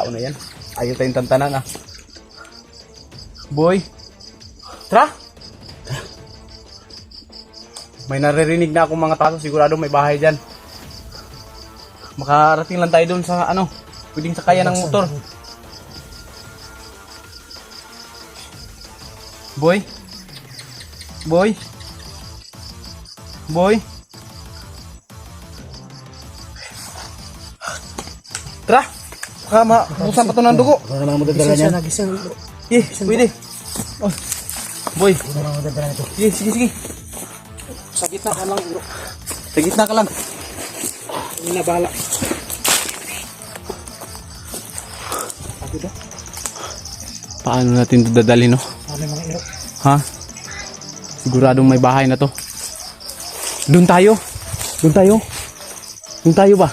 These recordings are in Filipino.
tao na yan. Ayaw tayong tantanan ah. Boy. Tra? May naririnig na akong mga tao. Sigurado may bahay dyan. Makarating lang tayo doon sa ano. Pwedeng sakayan ng motor. Boy. Boy. Boy. Tra. Baka mabusan pa ito ng dugo. Ano naman magdadala niya? Pwede. Oh. Boy. Ano naman magdadala nito? Sige. Sa gitna ka lang, bro. Sa gitna ka lang. Hindi na bahala. Paano natin ito dadalhin, no? Ano yung mga iro? Ha? Siguradong may bahay na to. Doon tayo. Doon tayo ba?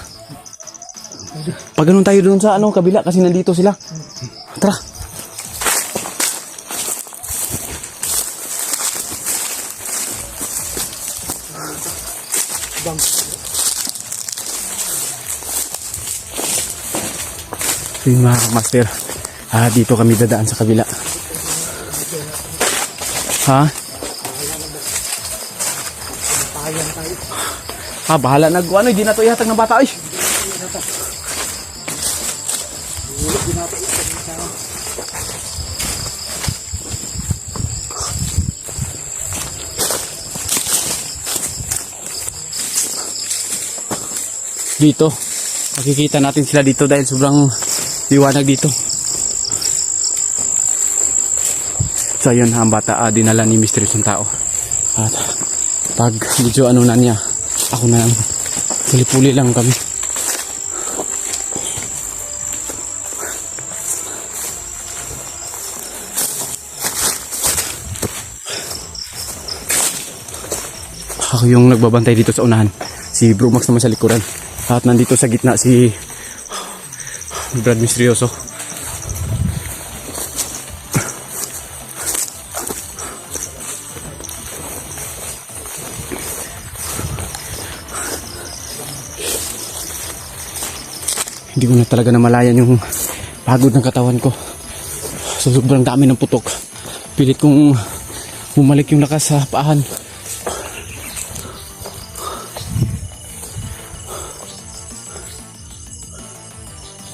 Pag ganun tayo doon sa ano, kabila kasi nandito sila. Tara. So yun mga master, dito kami dadaan sa kabila. Ha? Bahala na ano, hindi na to ihatag ng bata ay. Dito, makikita natin sila dito dahil sobrang liwanag dito. So yun, ang bata dinala ni misteryosong tao. At pag medyo ano na niya, ako na puli-puli lang kami. Ako yung nagbabantay dito sa unahan. Si Bro Max naman sa likuran. At nandito sa gitna si Brad Misteryoso. Hindi ko na talaga namalayan yung pagod ng katawan ko. So sobrang dami ng putok. Pilit kong bumalik yung lakas sa paahan.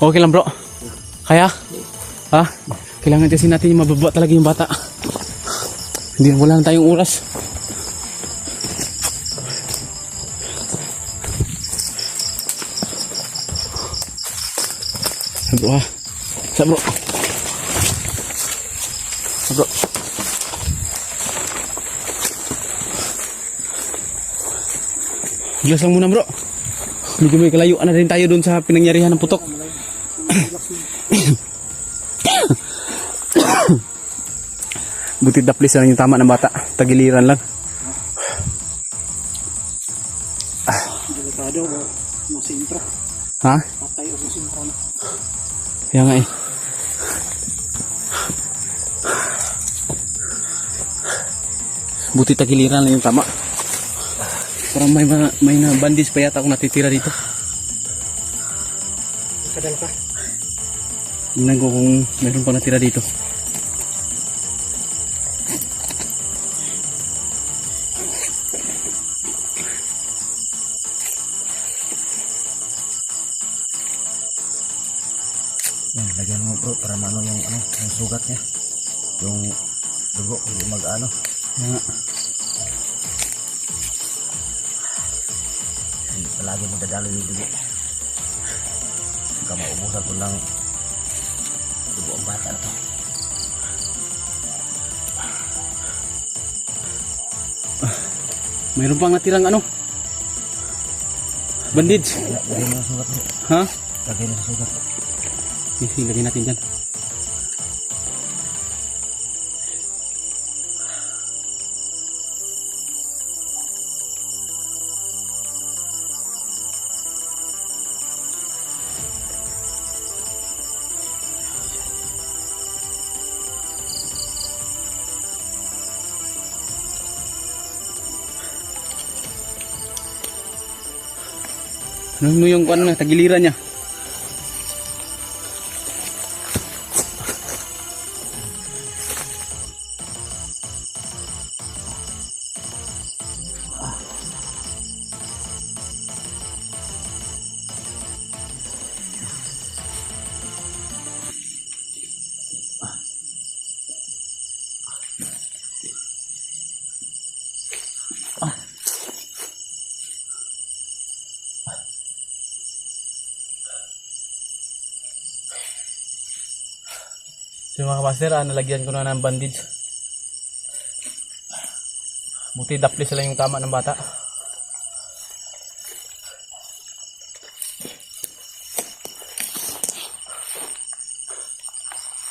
Okay lang bro. Kaya? Ha? Kailangan kasi natin yung mababa talaga yung bata. Hindi, wala na tayong oras. Bro ha? Sa bro? Bro? Bilas lang muna bro. Medyo may kalayuan na rin tayo dun sa pinangyarihan ng putok. Buti daplis lang yung tama ng bata. Tagiliran lang. Delikado o masintro. Ha? Patay o masintro na. Kaya nga eh. Buti tagiliran lang yung tama. Parang may na bandis pa yata akong natitira dito. Kadal ka. Tingnan ko kung meron pa natira dito. Yan, lagyan mo bro para maano yung sugat niya. Yung dugo, hindi mag-ano. Yan. Palagi magdadalo yung dugo. Huwag ka maubusan ito ng dugo ang bata na ito. Mayroon pang natirang ano? Bandage. Lagyan mo yung sugat bro. Ha? Lagyan mo yung sugat. Lagyan natin dyan. Ano mo yung ano na, tagiliran niya? So mga master, nalagyan ko na ng bandage. Buti daplis lang yung tama ng bata.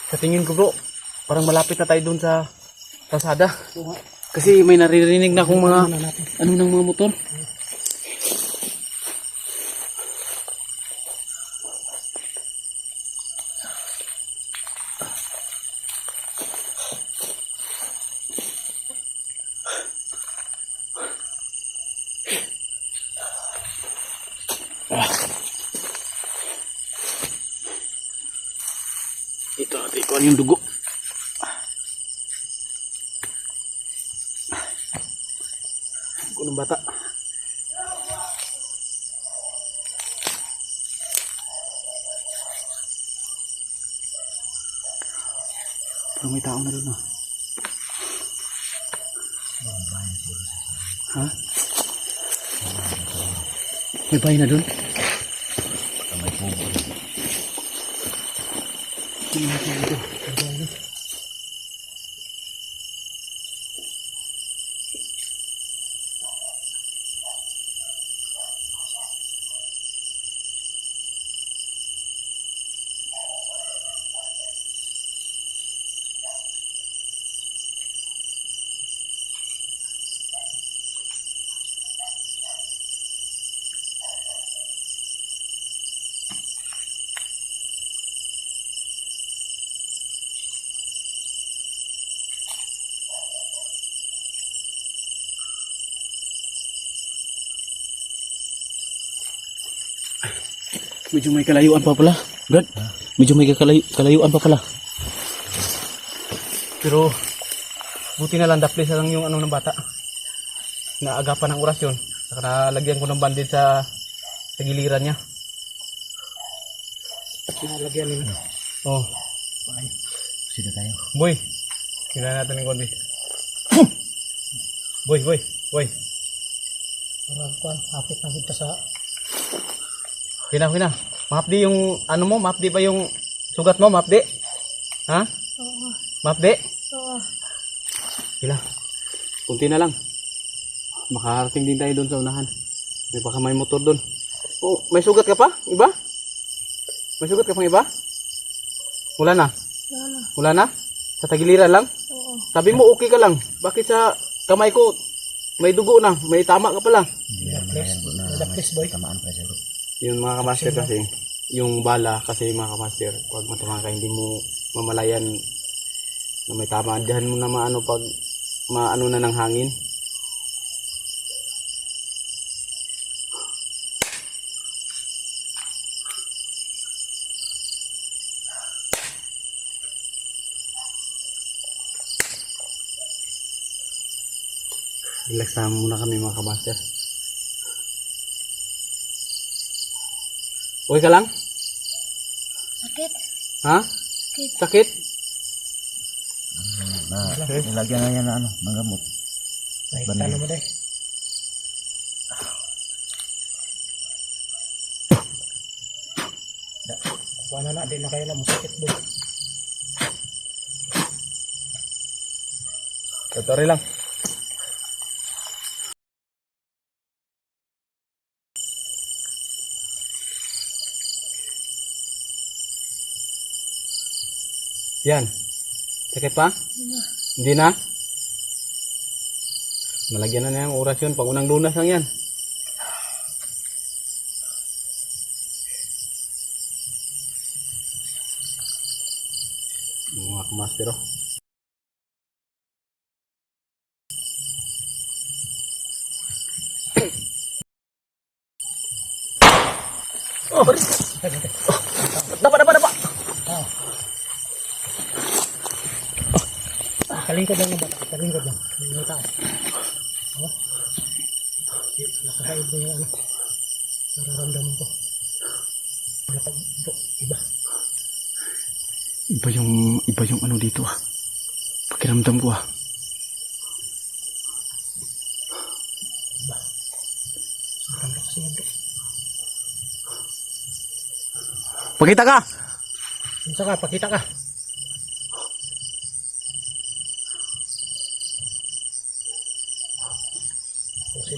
Sa tingin ko bro, parang malapit na tayo dun sa kalsada. Kasi may naririnig na akong mga ano ng mga motor. Dito natin ikuhan yung dugo. Dugo ng bata. Parang may tao na rin ah. Ha? May bahay na dun? May pugo. Tingnan natin dito. Medyo may kalayuan pa pala, Brad. Medyo may kalayuan pa pala. Pero buti na lang daplis na lang yung ano ng bata. Naagapan ng orasyon. Saka nalagyan ko ng bandage sa giliran niya. Nalagyan nila. Oh. Sino tayo? Boy. Tingnan natin yung konti. Boy. Parang kuan, hapit na kita sa Hina. Mahapdi yung ano mo, mahapdi pa yung sugat mo, mahapdi. Ha? Oo. Mahapdi. Oo. Hila. Kunti na lang. Makarating din tayo doon sa unahan. May baka may motor doon. Oh, may sugat ka pa? Iba? May sugat ka pang iba? Wala na? Wala. Wala na? Sa tagiliran lang? Oo. Sabi mo okay ka lang. Bakit sa kamay ko may dugo na? May tama ka pala. Hindi naman yan bro na Daplis, boy. tamaan pa siya bro. Yung mga kamaster kasi, yung bala kasi mga kamaster, pag matama ka hindi mo mamalayan na may tama. Diyan mo na maano pag maano na ng hangin. Relax na muna kami mga kamaster. Okay ka lang? Sakit. Ha? Sakit. Sakit? Nilagyan na yan na ano, ng gamot. Ay, Bandage. talo mo deh. Kuha na, di na kayo na musakit boy. Sorry lang. Yan. Sakit pa? Hindi na? Nalagyan na yung orasyon. Pag unang lunas lang yan. Mga kamaster oh. Oh, baris. Dapa. Kalingkod lang na bata. Kalingkod lang. May tao. Oh. Nakakaib mo yung ano. Nararamdaman ko. Iba. Iba yung ano dito ah. Pakiramdam ko ah. Iba. Sobrang lakas niya bro. Pakita ka! Minsan ka, pakita ka.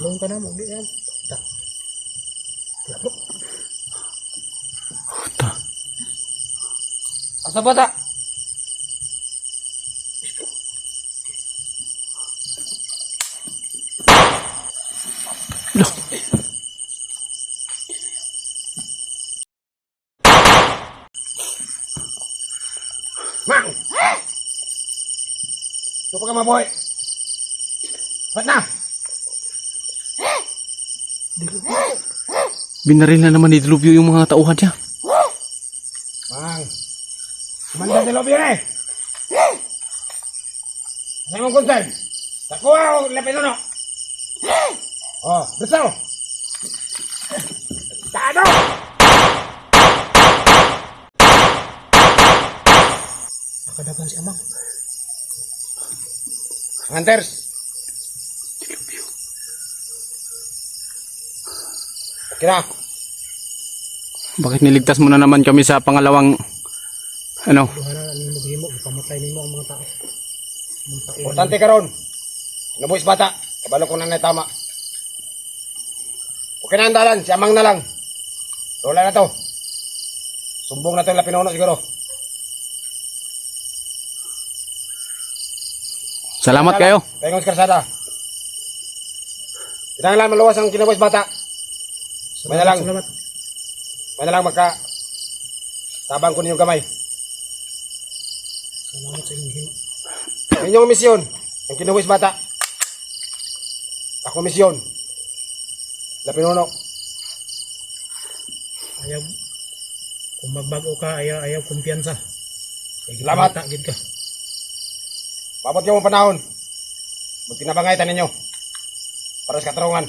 Tulong ka na mo. Yan. Tak. Lalo. Ta. Asa bata? Loh. Mang! Ito pa ka maboy. Ba't na? Binaril na naman ni Dilubyo yung mga tauhan niya. Mang! Kumanda sa lobby yan eh! Saan mong concern? Takuha o lapit ano? Oh, besaw! Tado! Nakadapan si Amang. Hunters! Okay na. Bakit niligtas mo na naman kami sa pangalawang ano? Duha na ni mo gihimo. Ipamatay nimo ang mga tao. Mga tao. Importante karon. Nabuhis bata. Kabalo ko na tama. Okay na ang dalan. Si Amang na lang. Rola na to. Sumbong na to yung Lapinuno siguro. Salamat kayo. Pengong sa karsada. Kinanglan maluwas ang kinabuhis bata. May na lang. Salamat. May na lang magka tabang ko ninyo gamay. Salamat sa inyong himo. Inyong misyon. Ang kinabuhis bata. Ako misyon. Lapinuno. Ayaw. Kung magbago ka, ayaw kumpiyansa. Salamat. Gid ka. Pabot yung mga panahon. Buti na bangaytan ninyo. Para sa katarungan.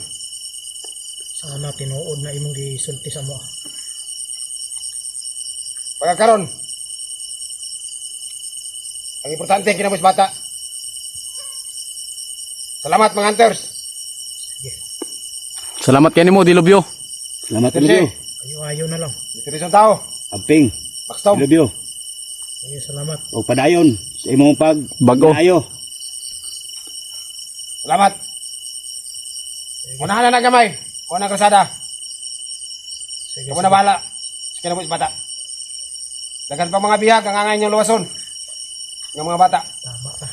Sana tinuod na imong gisulti sa mo. Pagkakaroon. Ang importante ang kinabuhis bata. Salamat mga hunters. Salamat kayo mo, Dilubyo. Salamat Tersi. Dilubyo. Ayaw na lang. Literisyon tao. Amping. Bakstom. Dilubyo. Ayaw, salamat. O padayon sa imong pag Bago. Ayo. Salamat. Unahan na ng gamay. Unang kalsada. Sige, Kamu na bahala. Sa kinabuhis bata. Dagan pa mga bihag ang angay niyong luwason. Ng mga bata. Tama ka.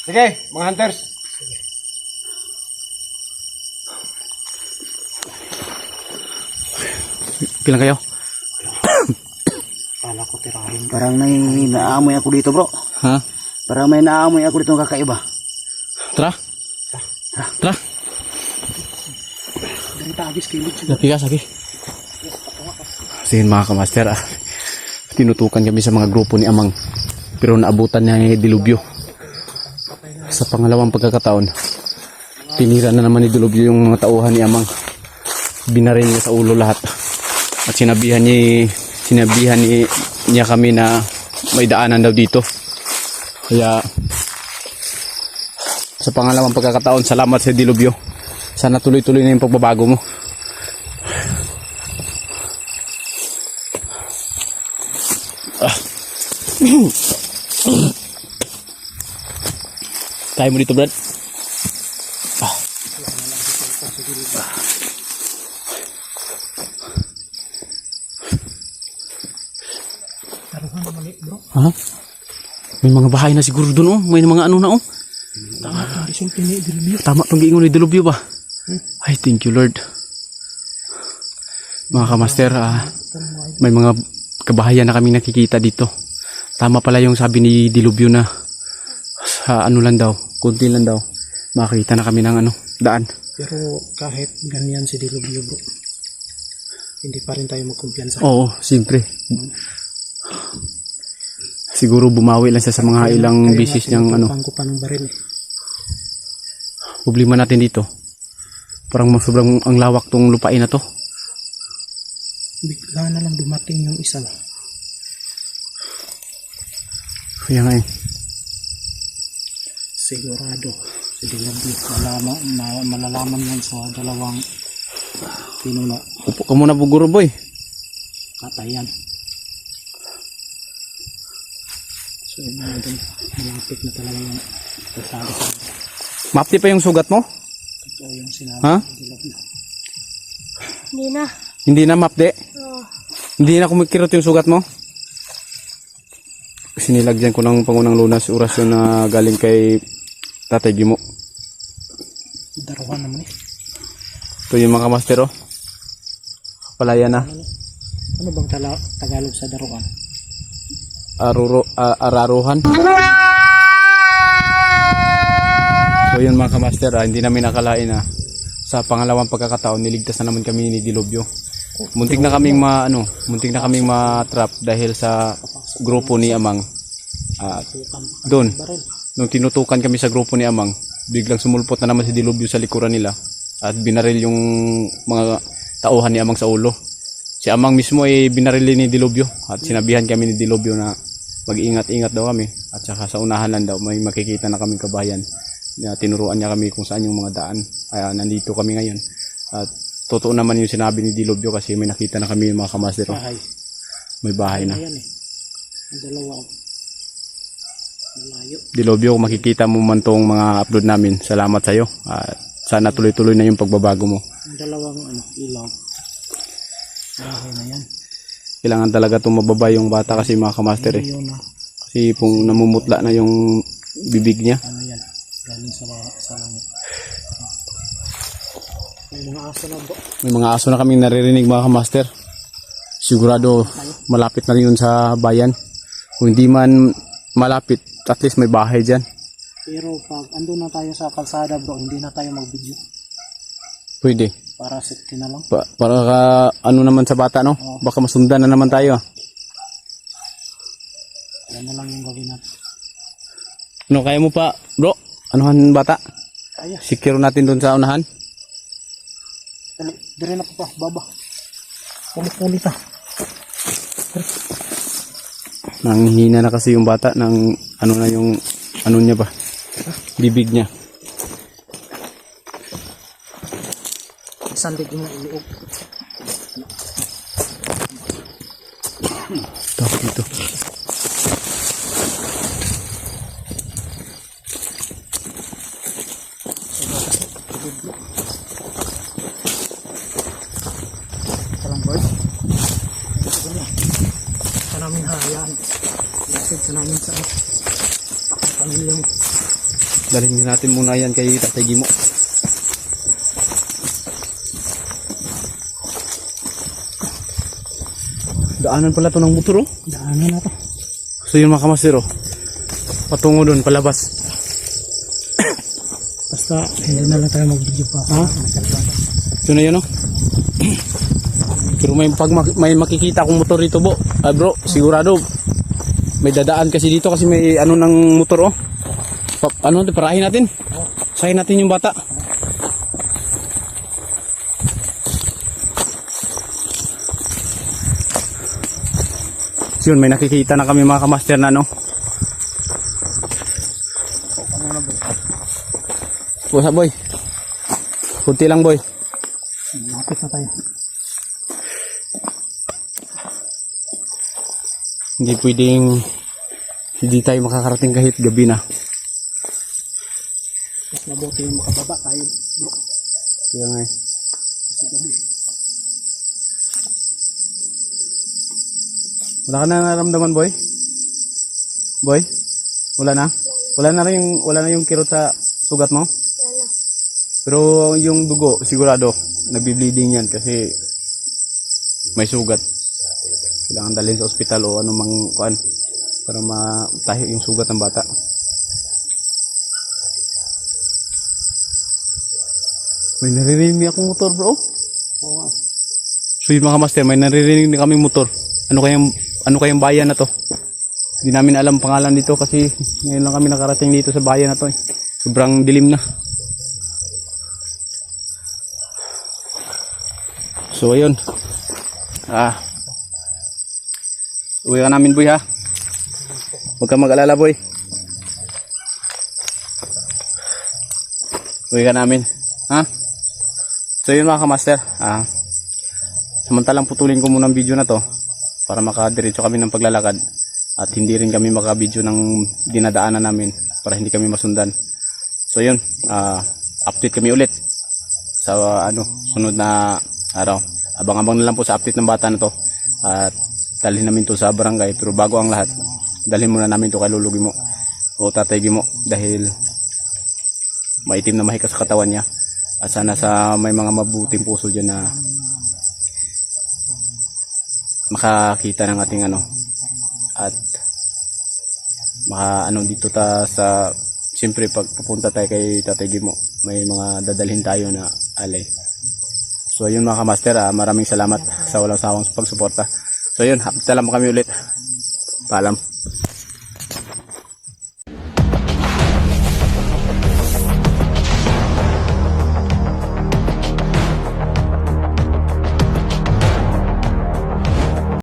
Sige, mga hunters. Sige. Bilang kayo? Kala ko tirahin. Parang naamoy ako dito, bro. Ha? Parang may naamoy ako dito ng kakaiba. Tara. Tara. Ganita agis kilid. Lagi ka, sige. Sige mga kamaster, tinutukan kami sa mga grupo ni Amang. Pero naabutan niya ni Dilubyo. Sa pangalawang pagkakataon, tinira na naman ni Dilubyo yung mga tauhan ni Amang. Binaril niya sa ulo lahat. At sinabihan niya kami na may daanan daw dito. Kaya sa pangalawang pagkakataon, salamat sa Dilubyo. Sana tuloy-tuloy na yung pagbabago mo. Kaya mo dito, Brad? Taruhan naman bro. Ha? May mga bahay na siguro doon, oh. May mga ano na, oh. Tama ka. Isulti ni Dilubyo. Tama itong giingon ni Dilubyo ba? Ay, thank you, Lord. Mga kamaster, may mga kabahayan na kami nakikita dito. Tama pala yung sabi ni Dilubyo na sa ano lang daw, kunti lang daw, makakita na kami ng ano, daan. Pero kahit ganyan si Dilubyo bro, hindi pa rin tayo magkumpiyansa. Oo, siyempre. Siguro bumawi lang siya sa mga ilang bisis niyang ano. Pangko pa ng baril eh. Problema natin dito. Parang sobrang ang lawak tong lupain na to. Bigla na lang dumating yung isa. Kaya nga eh. Sigurado si Dilubyo malalaman yan sa dalawang pinuno. Upo ka muna, Buguro boy. Katayan. So yun na dun, malapit na talaga yung kasada sa Mapti pa yung sugat mo? So yung sinabi Ha? ni Dilobyo. Hindi na. Hindi na mapde. Oh. Hindi na kumikirot yung sugat mo. Sinilagyan ko ng Pangunang Lunas orasyon na galing kay Tatay Gimo. Daruhan naman eh. Ito yung mga master, oh. Palaya na. Ano bang Tagalog sa daruhan? Araruhan. So yun mga kamaster, hindi namin nakalain na sa pangalawang pagkakataon niligtas na naman kami ni Dilobyo. Muntik na kaming ma-trap dahil sa grupo ni Amang. At doon, nung tinutukan kami sa grupo ni Amang, biglang sumulpot na naman si Dilobyo sa likuran nila at binaril yung mga tauhan ni Amang sa ulo. Si Amang mismo ay binaril ni Dilobyo at sinabihan kami ni Dilobyo na mag-ingat-ingat daw kami at saka sa unahan lang daw may makikita na kaming kabayan. Tinuruan niya kami kung saan yung mga daan. Kaya nandito kami ngayon. At totoo naman yung sinabi ni Dilobyo kasi may nakita na kami yung mga kamaster. Bahay. May bahay na. Ayan eh. Ang dalawa. Malayo. Dilobyo, kung makikita mo man tong mga upload namin, salamat sa'yo. At sana tuloy-tuloy na yung pagbabago mo. Ang dalawang ilaw. Bahay na yan. Kailangan talaga itong mababa yung bata kasi mga kamaster eh. Yun na. Kasi kung namumutla na yung bibig niya. Ano yan? Galing sa langit. May mga aso na bro. May mga aso na kaming naririnig mga kamaster. Sigurado malapit na rin yun sa bayan. Kung hindi man malapit, at least may bahay dyan. Pero pag andun na tayo sa kalsada bro, hindi na tayo mag-video. Pwede. Para safety na lang. Para ka, ano naman sa bata, no? Baka masundan na naman tayo. Yan na lang yung gawin natin. Ano, kaya mo pa, bro? Anuhan bata? Kaya. Sikiro natin doon sa unahan. Dali, dire na pa, baba. Ulit-ulit ah. Nanghihina na kasi yung bata ng ano na yung ano niya ba? Bibig niya. Sandig mo iuog. Ito, dito. Parang boy. Sa namin hayaan. Lapit sa namin sa pamilya mo. Dalhin natin muna yan kay Tatay Gimo. Daanan pala to ng motor, oh. Daanan na to. So yun mga kamaster, oh. Patungo doon, palabas. Basta hindi na lang tayo mag-video pa. Ha? Ito na yun, oh. Pero may makikita akong motor dito, bro. Sigurado. May dadaan kasi dito kasi may ano ng motor, oh. Parahin natin. Sahin natin yung bata. So yun, may nakikita na kami mga kamaster na, no. Boy, boy. Kunti lang, boy. Lapit na tayo. Hindi pwedeng hindi tayo makakarating kahit gabi na. Mas mabuti yung makababa tayo. Bro. Kaya nga eh. Kasi gabi. Wala ka na naramdaman, boy? Boy? Wala na? Wala na yung kirot sa sugat mo? Wala. Pero yung dugo, sigurado, nagbi-bleeding yan kasi may sugat. Kailangan dalhin sa ospital o anumang kuan para matahi yung sugat ng bata. May naririnig akong motor, bro. Oo nga. So yun mga master, may naririnig na kaming motor. Ano kayang bayan na to? Hindi namin alam pangalan dito kasi ngayon lang kami nakarating dito sa bayan na to eh. Sobrang dilim na. So ayun. Uwi ka namin, boy, ha? Huwag kang mag-alala, boy. Uwi ka namin. Ha? So yun mga kamaster. Samantalang putulin ko muna ang video na to para makadiretso kami ng paglalakad at hindi rin kami makabidyo ng dinadaanan namin para hindi kami masundan. So yun, update kami ulit sa sunod na araw. Abang-abang na lang po sa update ng bata na to. At dalhin namin to sa barangay. Pero bago ang lahat, dalhin muna namin to kay Lolo Gimo o Tatay Gimo dahil maitim na mahika sa katawan niya. At sana sa may mga mabuting puso dyan na makakita ng ating at dito ta sa siyempre pag pupunta tayo kay Tatay Gimo, may mga dadalhin tayo na alay. So yun mga kamaster, maraming salamat sa walang sawang pagsuporta. So yun, hapit na lang kami ulit. Paalam.